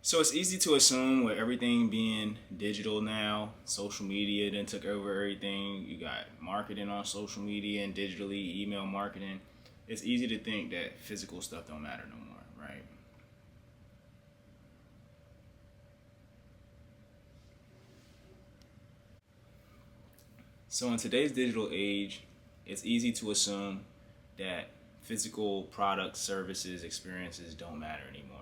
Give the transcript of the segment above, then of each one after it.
So it's easy to assume with everything being digital now, social media then took over everything. You got marketing on social media and digitally, email marketing. It's easy to think that physical stuff don't matter no more, right? So in today's digital age, it's easy to assume that physical products, services, experiences don't matter anymore,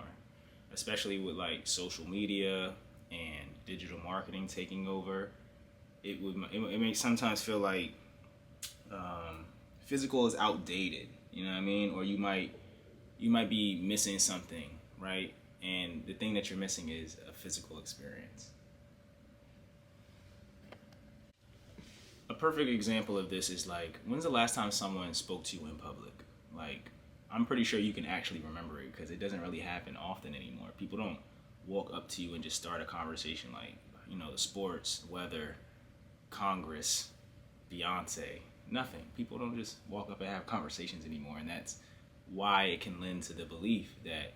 especially with like social media and digital marketing taking over. It makes sometimes feel like physical is outdated. You know what I mean? Or you might be missing something, right? And the thing that you're missing is a physical experience. A perfect example of this is like, when's the last time someone spoke to you in public? Like, I'm pretty sure you can actually remember it because it doesn't really happen often anymore. People don't walk up to you and just start a conversation like, the sports, weather, Congress, Beyonce, nothing. People don't just walk up and have conversations anymore, and that's why it can lend to the belief that,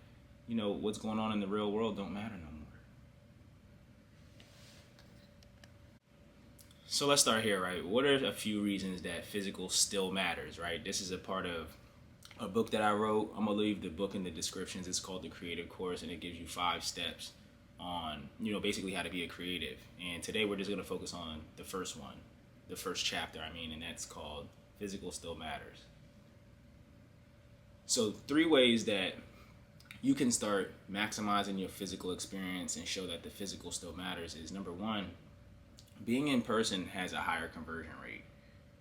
what's going on in the real world don't matter no more. So let's start here, right? What are a few reasons that physical still matters, right? This is a part of a book that I wrote. I'm gonna leave the book in the descriptions. It's called The Creative Course, and it gives you 5 steps on, basically how to be a creative. And today we're just gonna focus on the first one, the first chapter, and that's called Physical Still Matters. So 3 ways that you can start maximizing your physical experience and show that the physical still matters is, number 1, being in person has a higher conversion rate.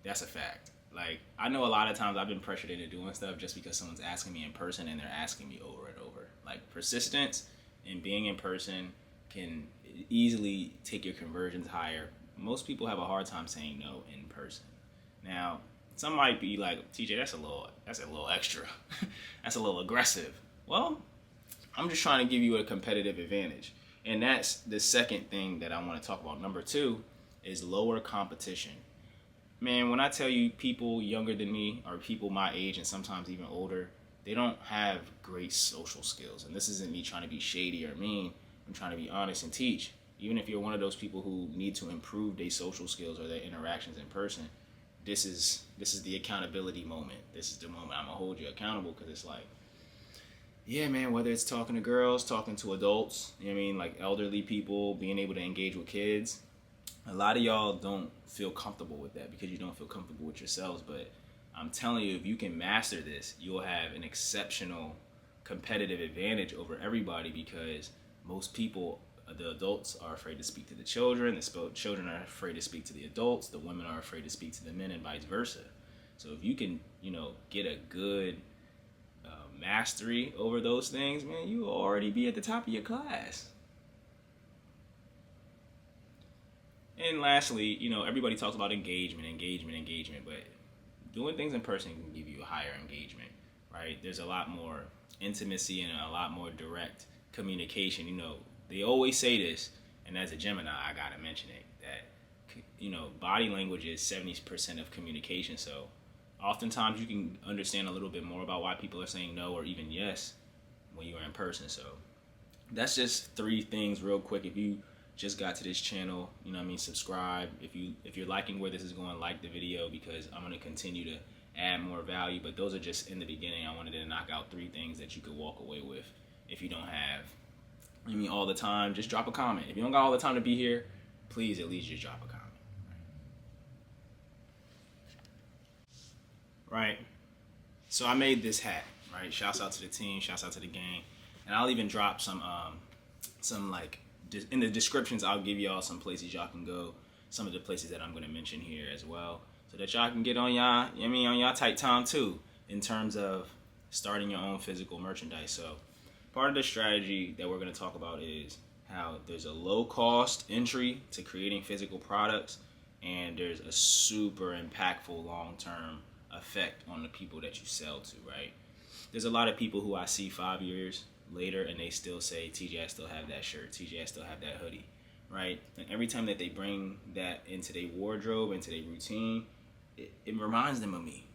That's a fact. Like, I know a lot of times I've been pressured into doing stuff just because someone's asking me in person and they're asking me over and over. Like, persistence and being in person can easily take your conversions higher. Most people have a hard time saying no in person. Now, some might be like, TJ, that's a little extra. That's a little aggressive. Well, I'm just trying to give you a competitive advantage. And that's the second thing that I want to talk about. Number 2 is lower competition. Man, when I tell you people younger than me or people my age and sometimes even older, they don't have great social skills. And this isn't me trying to be shady or mean. I'm trying to be honest and teach. Even if you're one of those people who need to improve their social skills or their interactions in person, this is the accountability moment. This is the moment I'm going to hold you accountable, because it's like, yeah, man, whether it's talking to girls, talking to adults, like elderly people, being able to engage with kids, a lot of y'all don't feel comfortable with that because you don't feel comfortable with yourselves. But I'm telling you, if you can master this, you'll have an exceptional competitive advantage over everybody, because most people, the adults, are afraid to speak to the children. The children are afraid to speak to the adults. The women are afraid to speak to the men, and vice versa. So if you can, get a good mastery over those things, man, you will already be at the top of your class. And lastly, everybody talks about engagement, but doing things in person can give you a higher engagement, right? There's a lot more intimacy and a lot more direct communication. They always say this, and as a Gemini, I gotta mention it, that, body language is 70% of communication. So oftentimes you can understand a little bit more about why people are saying no or even yes when you are in person. So that's just 3 things real quick. If you just got to this channel, subscribe. If you're liking where this is going, like the video, because I'm going to continue to add more value. But those are just in the beginning. I wanted to knock out 3 things that you could walk away with. If you don't have all the time, just drop a comment. If you don't got all the time to be here, please at least just drop a comment. Right. So I made this hat, right? Shouts out to the team, shouts out to the gang. And I'll even drop some like, in the descriptions, I'll give y'all some places y'all can go, some of the places that I'm going to mention here as well, so that y'all can get on y'all, on y'all tight time too, in terms of starting your own physical merchandise. So part of the strategy that we're going to talk about is how there's a low cost entry to creating physical products, and there's a super impactful long-term effect on the people that you sell to, right? There's a lot of people who I see 5 years later and they still say, TJ, I still have that shirt, TJ, I still have that hoodie, right? And every time that they bring that into their wardrobe, into their routine, it reminds them of me.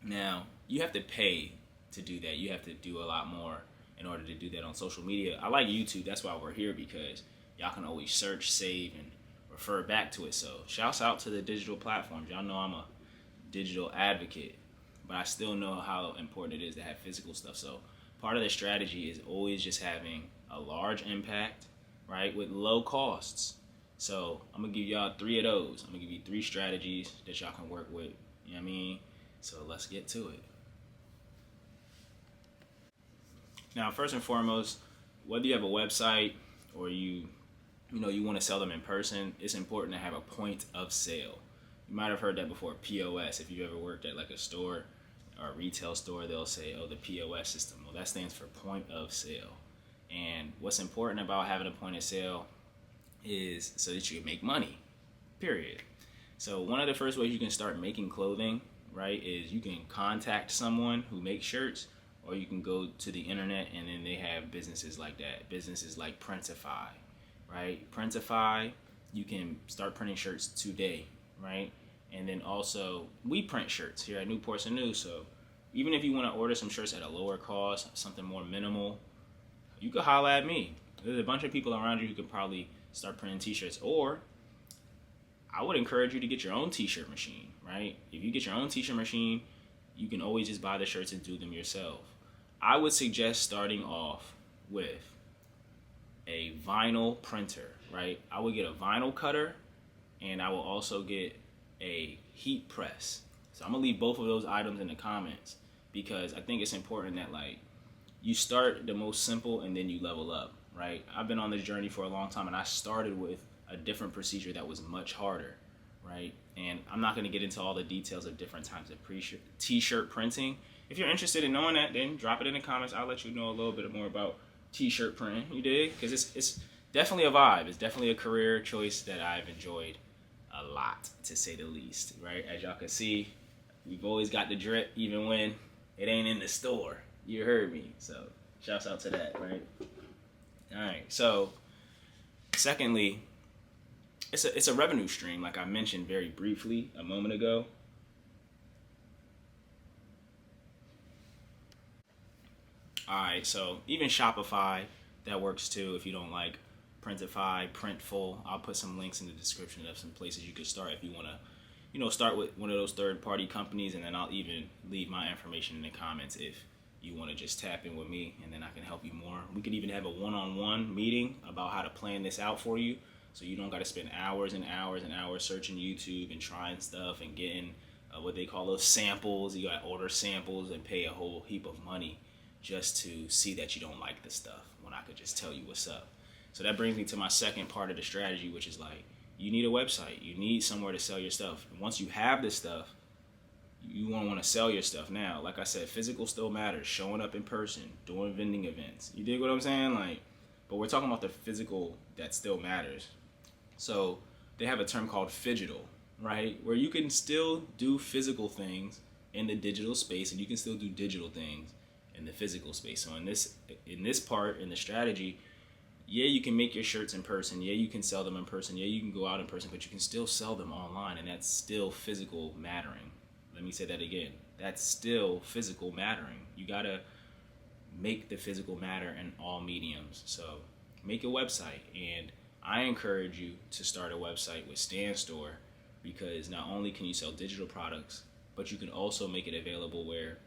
Now, you have to pay to do that. You have to do a lot more in order to do that on social media. I like YouTube. That's why we're here, because y'all can always search, save, and refer back to it. So shouts out to the digital platforms. Y'all know I'm a digital advocate, but I still know how important it is to have physical stuff. So part of the strategy is always just having a large impact, right, with low costs. So I'm gonna give y'all 3 of those. I'm gonna give you 3 strategies that y'all can work with. You know what I mean? So let's get to it. Now, first and foremost, whether you have a website or you want to sell them in person, it's important to have a point of sale. You might have heard that before, POS. If you ever worked at like a store or a retail store, they'll say, oh, the POS system. Well, that stands for point of sale. And what's important about having a point of sale is so that you can make money, period. So one of the first ways you can start making clothing, right, is you can contact someone who makes shirts, or you can go to the internet, and then they have businesses like that. Businesses like Printify, right? Printify, you can start printing shirts today, right? And then also, we print shirts here at Newports and News. So even if you want to order some shirts at a lower cost, something more minimal, you could holler at me. There's a bunch of people around you who could probably start printing t-shirts. Or I would encourage you to get your own t-shirt machine, right? If you get your own t-shirt machine, you can always just buy the shirts and do them yourself. I would suggest starting off with a vinyl printer, right? I would get a vinyl cutter, and I will also get a heat press. So I'm gonna leave both of those items in the comments, because I think it's important that like you start the most simple and then you level up, right? I've been on this journey for a long time, and I started with a different procedure that was much harder, right? And I'm not gonna get into all the details of different types of t-shirt printing. If you're interested in knowing that, then drop it in the comments. I'll let you know a little bit more about t-shirt printing. You dig? Because it's definitely a vibe. It's definitely a career choice that I've enjoyed a lot, to say the least, right? As y'all can see, we've always got the drip, even when it ain't in the store. You heard me. So shouts out to that, right? All right. So secondly, it's a revenue stream, like I mentioned very briefly a moment ago. Alright, so even Shopify, that works too if you don't like Printify, Printful. I'll put some links in the description of some places you could start if you want to, start with one of those third-party companies, and then I'll even leave my information in the comments if you want to just tap in with me, and then I can help you more. We could even have a one-on-one meeting about how to plan this out for you, so you don't got to spend hours and hours and hours searching YouTube and trying stuff and getting what they call those samples. You got to order samples and pay a whole heap of money just to see that you don't like the stuff, when I could just tell you what's up. So that brings me to my second part of the strategy, which is like, you need a website. You need somewhere to sell your stuff. And once you have this stuff, you want to sell your stuff. Now, like I said, physical still matters. Showing up in person, doing vending events. You dig what I'm saying? Like, but we're talking about the physical that still matters. So they have a term called Phygital, right? Where you can still do physical things in the digital space, and you can still do digital things in the physical space. So in this part, in the strategy, yeah, you can make your shirts in person. Yeah, you can sell them in person. Yeah, you can go out in person, but you can still sell them online, and that's still physical mattering. Let me say that again. That's still physical mattering. You gotta make the physical matter in all mediums. So make a website, and I encourage you to start a website with Stand Store, because not only can you sell digital products, but you can also make it available where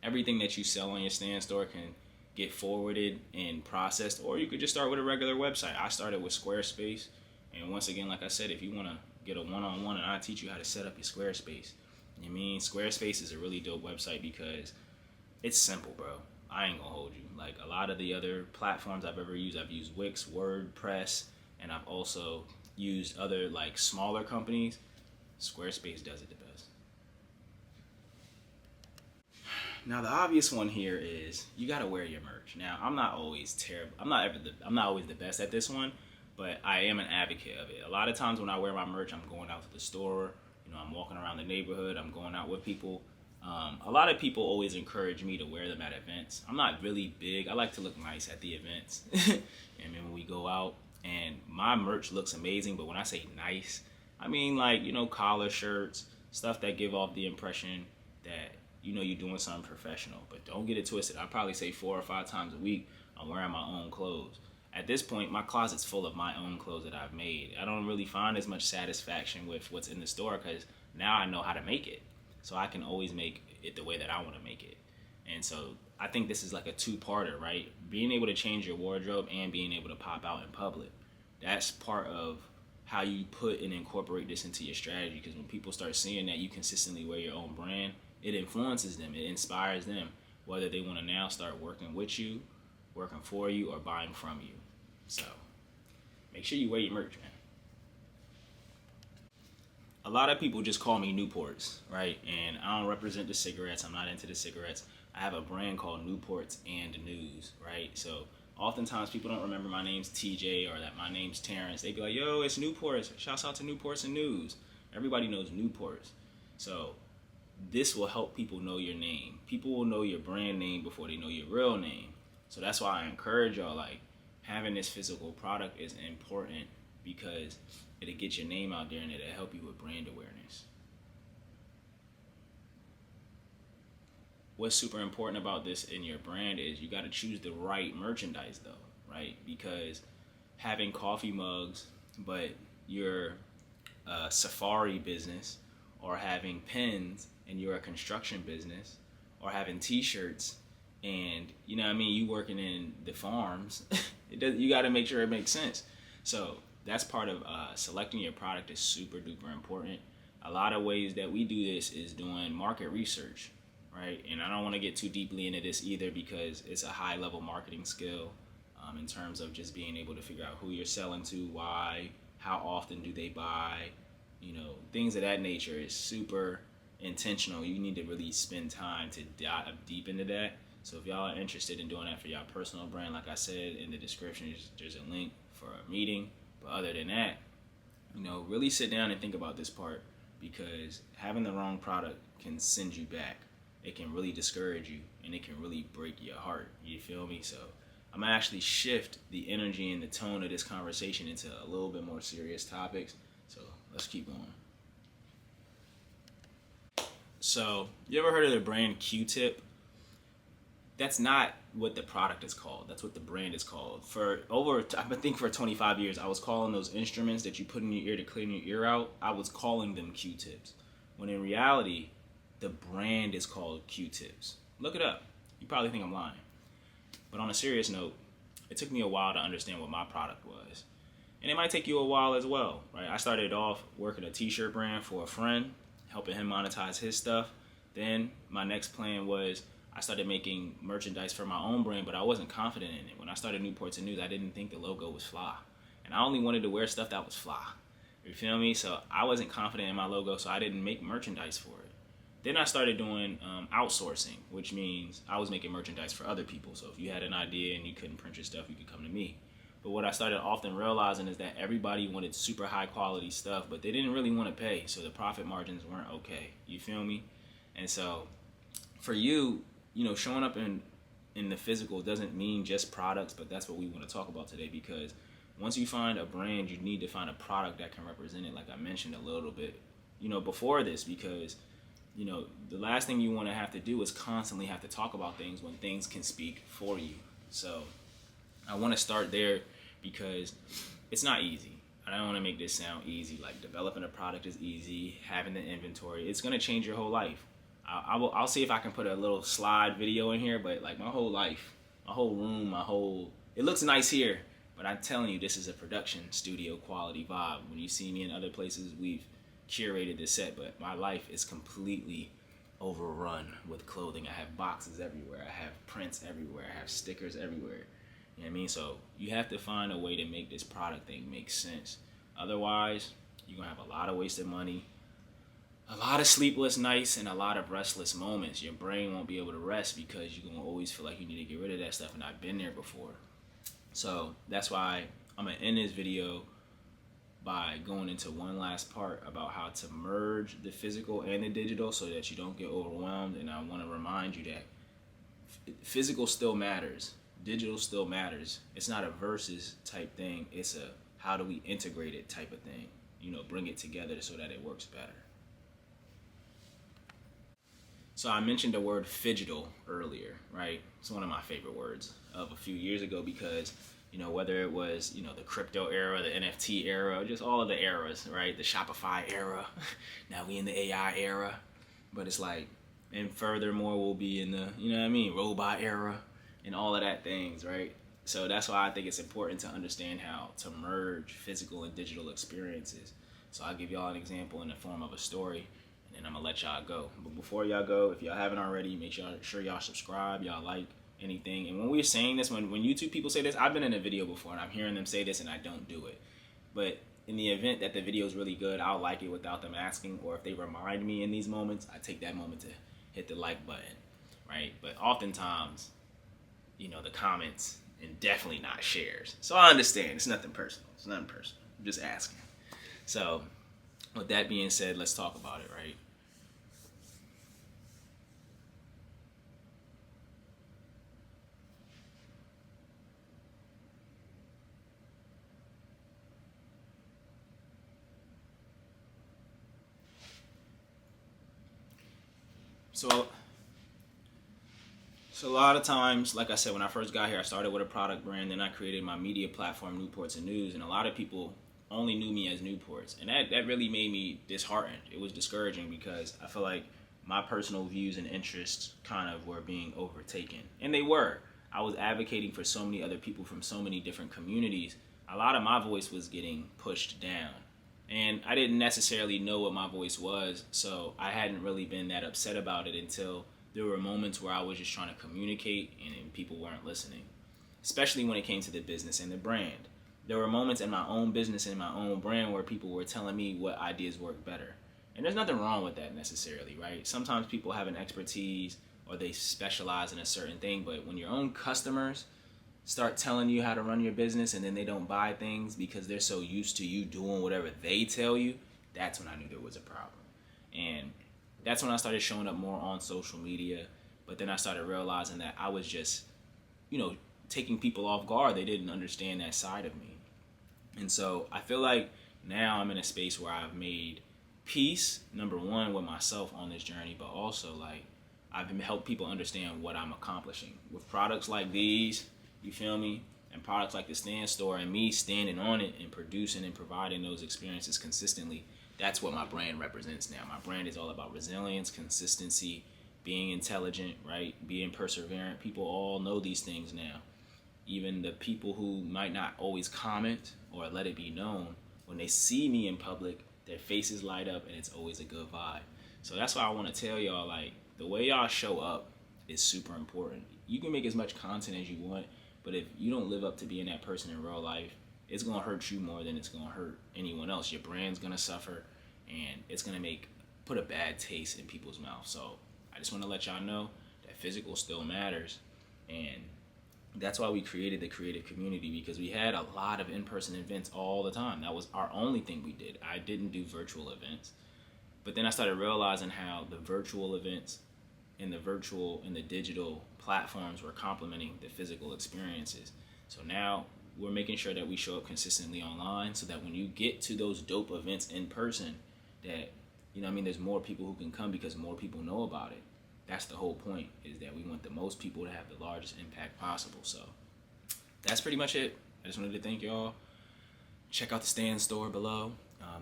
everything that you sell on your Stand Store can get forwarded and processed, or you could just start with a regular website. I started with Squarespace, and once again, like I said, if you want to get a one-on-one, and I teach you how to set up your Squarespace. You mean, Squarespace is a really dope website because it's simple, bro. I ain't gonna hold you. Like a lot of the other platforms I've ever used, I've used Wix, WordPress, and I've also used other like smaller companies. Squarespace does it the best. Now the obvious one here is you gotta wear your merch. Now I'm not always terrible. I'm not always the best at this one, but I am an advocate of it. A lot of times when I wear my merch, I'm going out to the store. I'm walking around the neighborhood. I'm going out with people. A lot of people always encourage me to wear them at events. I'm not really big. I like to look nice at the events. And then when we go out, and my merch looks amazing, but when I say nice, I mean like, collar shirts, stuff that give off the impression that, you know you're doing something professional. But don't get it twisted. I probably say 4 or 5 times a week I'm wearing my own clothes. At this point, my closet's full of my own clothes that I've made. I don't really find as much satisfaction with what's in the store because now I know how to make it. So I can always make it the way that I want to make it. And so I think this is like a two-parter, right? Being able to change your wardrobe and being able to pop out in public. That's part of how you put and incorporate this into your strategy, because when people start seeing that you consistently wear your own brand, it influences them, it inspires them, whether they want to now start working with you, working for you, or buying from you. So make sure you wear your merch, man. A lot of people just call me Newports, right? And I don't represent the cigarettes. I'm not into the cigarettes. I have a brand called Newports and News, right? So oftentimes people don't remember my name's TJ or that my name's Terrence. They be like, yo, it's Newports. Shouts out to Newports and News. Everybody knows Newports. So this will help people know your name. People will know your brand name before they know your real name. So that's why I encourage y'all, like, having this physical product is important because it'll get your name out there and it'll help you with brand awareness. What's super important about this in your brand is you got to choose the right merchandise though, right? Because having coffee mugs, but you're a safari business, or having pens and you're a construction business, or having t-shirts and, you know what I mean, you working in the farms, you got to make sure it makes sense. So that's part of selecting your product is super duper important. A lot of ways that we do this is doing market research, right? And I don't want to get too deeply into this either because it's a high level marketing skill in terms of just being able to figure out who you're selling to, why, how often do they buy, you know, things of that nature is super intentional. You need to really spend time to dive deep into that. So if y'all are interested in doing that for y'all personal brand, like I said in the description, there's a link for a meeting. But other than that, you know, really sit down and think about this part, because having the wrong product can send you back. It can really discourage you and it can really break your heart. You feel me? So I'm gonna actually shift the energy and the tone of this conversation into a little bit more serious topics. So let's keep going. So you ever heard of the brand Q-Tip? That's not what the product is called. That's what the brand is called. For over, I think for 25 years, I was calling those instruments that you put in your ear to clean your ear out, I was calling them Q-tips. When in reality, the brand is called Q-tips. Look it up. You probably think I'm lying. But on a serious note, it took me a while to understand what my product was. And it might take you a while as well, right? I started off working a t-shirt brand for a friend, helping him monetize his stuff. Then my next plan was I started making merchandise for my own brand, but I wasn't confident in it. When I started Newports and News, I didn't think the logo was fly. And I only wanted to wear stuff that was fly. You feel me? So I wasn't confident in my logo, so I didn't make merchandise for it. Then I started doing outsourcing, which means I was making merchandise for other people. So if you had an idea and you couldn't print your stuff, you could come to me. But what I started often realizing is that everybody wanted super high quality stuff, but they didn't really want to pay. So the profit margins weren't okay. You feel me? And so for you, you know, showing up in the physical doesn't mean just products, but that's what we want to talk about today, because once you find a brand, you need to find a product that can represent it, like I mentioned a little bit, you know, before this, because, you know, the last thing you want to have to do is constantly have to talk about things when things can speak for you. So I want to start there because it's not easy. I don't want to make this sound easy, like developing a product is easy, having the inventory, it's going to change your whole life. I'll see if I can put a little slide video in here, but like my whole life, my whole room, it looks nice here, but I'm telling you, this is a production studio quality vibe. When you see me in other places, we've curated this set, but my life is completely overrun with clothing. I have boxes everywhere. I have prints everywhere. I have stickers everywhere. You know what I mean? So you have to find a way to make this product thing make sense. Otherwise, you're going to have a lot of wasted money, a lot of sleepless nights, and a lot of restless moments. Your brain won't be able to rest because you're going to always feel like you need to get rid of that stuff, and I've been there before. So that's why I'm going to end this video by going into one last part about how to merge the physical and the digital so that you don't get overwhelmed. And I want to remind you that physical still matters. Digital still matters. It's not a versus type thing. It's a how do we integrate it type of thing. You know, bring it together so that it works better. So I mentioned the word Phygital earlier, right? It's one of my favorite words of a few years ago because, whether it was, the crypto era, the NFT era, just all of the eras, right? The Shopify era. Now we in the AI era. But it's like, and furthermore, we'll be in the, robot era and all of that things, right? So that's why I think it's important to understand how to merge physical and digital experiences. So I'll give y'all an example in the form of a story, and then I'm gonna let y'all go. But before y'all go, if y'all haven't already, make sure y'all subscribe, y'all like anything. And when we're saying this, when YouTube people say this, I've been in a video before and I'm hearing them say this and I don't do it. But in the event that the video is really good, I'll like it without them asking, or if they remind me in these moments, I take that moment to hit the like button, right? But oftentimes, the comments, and definitely not shares. So I understand, it's nothing personal. I'm just asking. So with that being said, let's talk about it, right? So a lot of times, like I said, when I first got here, I started with a product brand, then I created my media platform, Newports and News, and a lot of people only knew me as Newports, and that really made me disheartened. It was discouraging because I feel like my personal views and interests kind of were being overtaken, and they were. I was advocating for so many other people from so many different communities. A lot of my voice was getting pushed down, and I didn't necessarily know what my voice was, so I hadn't really been that upset about it until there were moments where I was just trying to communicate and people weren't listening, especially when it came to the business and the brand. There were moments in my own business and my own brand where people were telling me what ideas work better. And there's nothing wrong with that necessarily, right? Sometimes people have an expertise or they specialize in a certain thing, but when your own customers start telling you how to run your business and then they don't buy things because they're so used to you doing whatever they tell you, that's when I knew there was a problem. And that's when I started showing up more on social media. But then I started realizing that I was just, taking people off guard. They didn't understand that side of me. And so I feel like now I'm in a space where I've made peace, number one, with myself on this journey, but also like I've helped people understand what I'm accomplishing. With products like these, you feel me? And products like the Stand Store and me standing on it and producing and providing those experiences consistently, that's what my brand represents now. My brand is all about resilience, consistency, being intelligent, right? Being perseverant. People all know these things now. Even the people who might not always comment or let it be known, when they see me in public, their faces light up and it's always a good vibe. So that's why I want to tell y'all, like, the way y'all show up is super important. You can make as much content as you want, but if you don't live up to being that person in real life, it's going to hurt you more than it's going to hurt anyone else. Your brand's going to suffer, and it's going to put a bad taste in people's mouths. So I just want to let y'all know that physical still matters, and that's why we created the creative community, because we had a lot of in-person events all the time. That was our only thing we did. I didn't do virtual events. But then I started realizing how the virtual events and the digital platforms were complementing the physical experiences. So now we're making sure that we show up consistently online so that when you get to those dope events in person, that, there's more people who can come because more people know about it. That's the whole point, is that we want the most people to have the largest impact possible. So that's pretty much it. I just wanted to thank y'all. Check out the Stand Store below.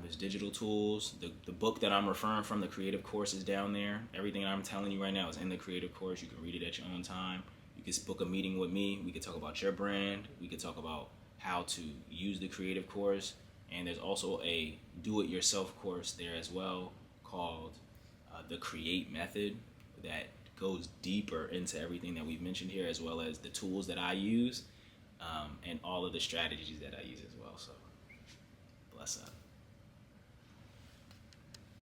There's digital tools. The book that I'm referring from, the creative course, is down there. Everything I'm telling you right now is in the creative course. You can read it at your own time. You can book a meeting with me. We could talk about your brand. We could talk about how to use the creative course. And there's also a do-it-yourself course there as well called the Create Method that goes deeper into everything that we've mentioned here, as well as the tools that I use and all of the strategies that I use as well. So bless up.